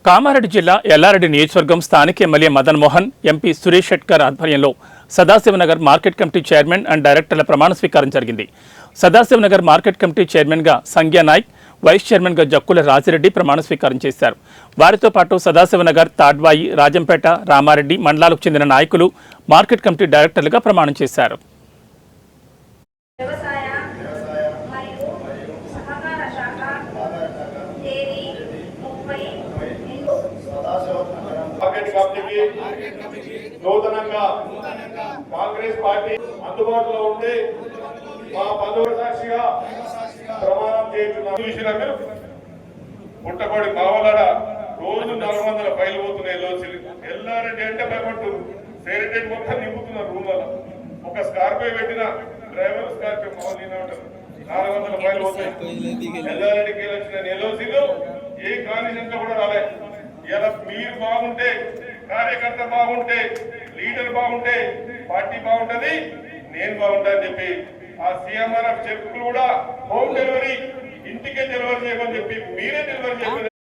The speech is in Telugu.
కామారెడ్డి జిల్లా ఎల్లారెడ్డి నియోజకవర్గం స్థానిక ఎమ్మెల్యే మదన్ మోహన్, ఎంపీ సురేష్ షెట్కర్ ఆధ్వర్యంలో Sadashivnagar market committee chairman and డైరెక్టర్ల ప్రమాణ స్వీకారం జరిగింది. సదాశివనగర్ మార్కెట్ కమిటీ చైర్మన్గా సంగ్యా నాయక్, వైస్ చైర్మన్గా జక్కుల రాజిరెడ్డి ప్రమాణ స్వీకారం చేశారు. వారితో పాటు సదాశివనగర్, తాడ్వాయి, రాజంపేట, రామారెడ్డి మండలాలకు చెందిన నాయకులు మార్కెట్ కమిటీ డైరెక్టర్లుగా ప్రమాణం చేశారు. నూతనంగా కాంగ్రెస్ పార్టీ అందుబాటులో ఉండి మా బంధువుల సాక్షిగా ప్రమాణం చేస్తున్నారు. పుట్టకోడి మావలాడ రోజు 400 ఫైలు పోతున్నాయి. ఎల్లారెడ్డి అంటే భయపడుతున్నారు. సేరెడ్డి మొత్తం నింపుతున్నారు రూమ్లలో. ఒక స్కార్పియో పెట్టిన డ్రైవర్ స్కార్పియో మామూలు ఉంటారు. 400 ఫైలు పోతాయి. ఎల్లారెడ్డికి వచ్చిన ఎల్ఓసీలు ఏ కాండిషన్ కూడా రాలే. ఇలా మీరు బాగుంటే, కార్యకర్త బాగుంటే, లీడర్ బాగుంటే పార్టీ బాగుంటది, నేను బాగుంటా అని చెప్పి ఆ సీఎంఆర్ఎఫ్ చెక్కులు కూడా హోమ్ డెలివరీ ఇంటికే డెలివరీ చేయమని చెప్పి మీరే డెలివరీ చేయమని